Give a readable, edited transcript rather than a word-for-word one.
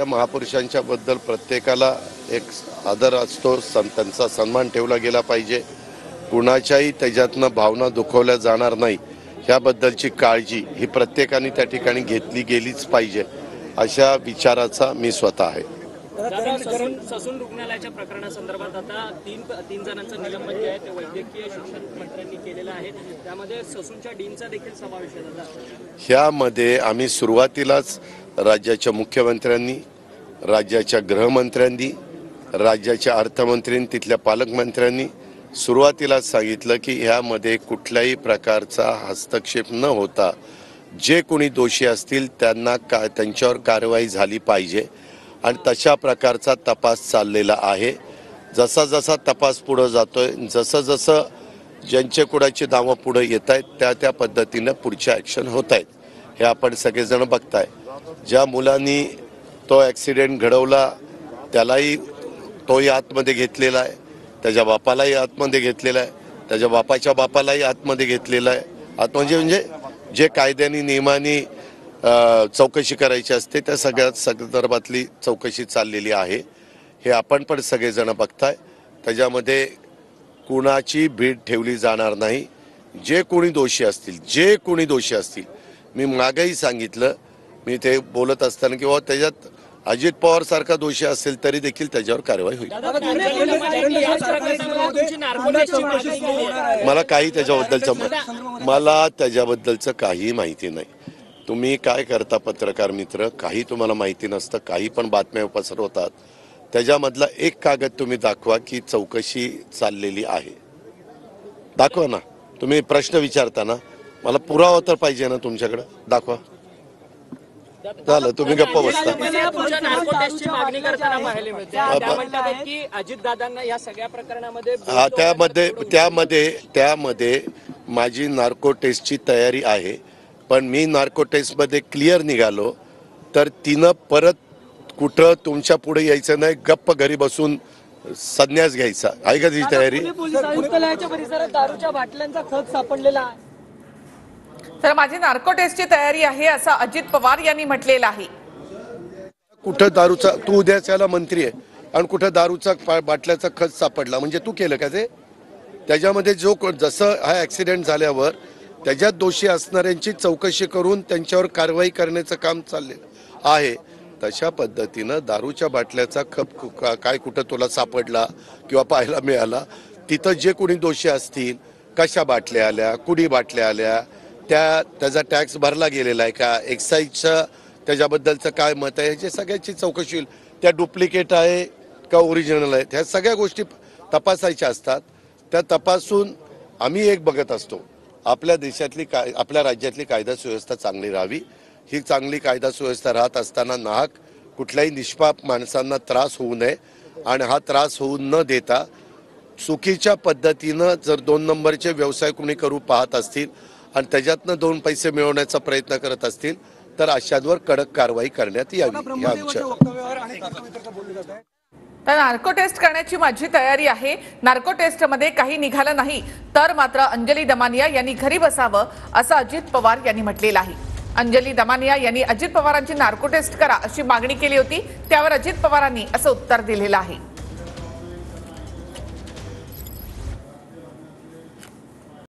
त्या महापुरुषांच्या बद्दल प्रत्येकाला एक आदर असतो, त्यांचा सन्मान ठेवला गेला पाहिजे। कुणाच्याही त्याच्यातनं भावना दुखवल्या जाणार नाही ह्याबद्दलची काळजी ही प्रत्येकाने त्या ठिकाणी घेतली गेलीच पाहिजे, अशा विचाराचा मी स्वतः आहे। ससून रुग्णालयाच्या प्रकरणासंदर्भात आता तीन जणांचं निलंबन जे आहे ते वैद्यकीय शिक्षण मंत्र्यांनी केलेलं आहे, त्यामध्ये ससूनच्या डीनचा देखील समावेश आहे। ह्यामध्ये आम्ही सुरुवातीलाच राज्याच्या मुख्यमंत्र्यांनी, राज्याच्या गृहमंत्र्यांनी, राज्याच्या अर्थमंत्र्यांनी, तिथल्या पालकमंत्र्यांनी सुरुवातीलाच सांगितलं की ह्यामध्ये कुठल्याही प्रकारचा हस्तक्षेप न होता जे कोणी दोषी असतील त्यांना त्यांच्यावर कारवाई झाली पाहिजे आणि तशा प्रकारचा तपास चाललेला आहे। जसा जसा तपास पुढे जातोय, जसं जसं ज्यांचे कुणाची नावं पुढे येत आहेत त्या पद्धतीनं पुढच्या ॲक्शन होत आहेत, हे आपण सगळेजण बघताय। ज्या मुलांनी तो ॲक्सिडेंट घडवला त्यालाही तोही आतमध्ये घेतलेला आहे, त्याच्या बापालाही आतमध्ये घेतलेला आहे, त्याच्या बापाच्या बापालाही आतमध्ये घेतलेला आहे। म्हणजे जे कायद्याने नियमाने चौकशी करायची असते त्या सगळ्या संदर्भातली चौकशी चाललेली आहे, हे आपण पण सगळेजण बघताय। त्याच्यामध्ये कुणाची भीड ठेवली जाणार नाही। जे कोणी दोषी असतील मी मागेही सांगितलं, मी ते बोलत असताना की त्याच्यात अजित पवार सारखा दोषी असेल तरी देखील त्याच्यावर कारवाई होईल। मला त्याच्याबद्दलचं काही माहिती नाही। तुम्ही काय करता पत्रकार मित्र, काही तुम्हाला माहिती नसतं, काही पण बातम्या पसरवतात। त्याच्यामधला एक कागद तुम्ही दाखवा की चौकशी चाललेली आहे, दाखवा ना। तुम्ही प्रश्न विचारता ना, मला पुरावा तर पाहिजे ना तुमच्याकडे, दाखवा। झालं, तुम्ही गप्प बसता। त्यामध्ये माझी नार्को टेस्टची तयारी आहे, पण मी नार्को टेस्ट मध्ये क्लिअर निघालो तर तिनं परत कुठं तुमच्या पुढे यायचं नाही, गप्प घरी बसून संन्यास घ्यायचा आहे का ती तयारी? दारूच्या बाटल्यांचा खत सापडलेला आहे, तर माझी नार्को टेस्टची तयारी आहे असं अजित पवार यांनी म्हटलेलं आहे। कुठं दारूचा, तू उद्याच्याला मंत्री आहे आणि कुठं दारूचा बाटल्याचा खत सापडला म्हणजे तू केलं का ते? त्याच्यामध्ये जसं हा ॲक्सिडेंट झाल्यावर त्याच्यात दोषी असणाऱ्यांची चौकशी करून त्यांच्यावर कारवाई करण्याचं काम चाललेलं आहे। तशा पद्धतीनं दारूच्या बाटल्याचा खप काय कुठं तुला सापडला किंवा पाहायला मिळाला, तिथं जे कोणी दोषी असतील, कशा बाटल्या आल्या, कुणी बाटल्या आल्या, त्याचा टॅक्स भरला गेलेला आहे का, एक्साईजचं त्याच्याबद्दलचं काय मत आहे, याची सगळ्याची चौकशी होईल। त्या डुप्लिकेट आहे का ओरिजिनल आहे, ह्या सगळ्या गोष्टी तपासायच्या असतात। त्या तपासून आम्ही एक बघत असतो, आपल्या देशातली आपल्या राज्यातली कायदा सुव्यवस्था चांगली राहावी। ही चांगली कायदा सुव्यवस्था राहत असताना नाहक कुठल्याही निष्पाप माणसांना त्रास होऊ नये आणि हा त्रास होऊ न देता चुकीच्या पद्धतीनं जर 2 नंबरचे व्यवसाय कोणी करू पाहत असतील आणि त्याच्यातनं 2 पैसे मिळवण्याचा प्रयत्न करत असतील तर अशांवर कडक कारवाई करण्यात यावी। तर नार्को टेस्ट करण्याची माझी तयारी आहे, नार्को टेस्ट मध्ये काही निघालं नाही तर मात्र अंजली दमानिया यांनी घरी बसावं असं अजित पवार यांनी म्हटलेलं आहे। अंजली दमानिया यांनी अजित पवारांची नार्को टेस्ट करा अशी मागणी केली होती, त्यावर अजित पवारांनी असं उत्तर दिलेलं आहे।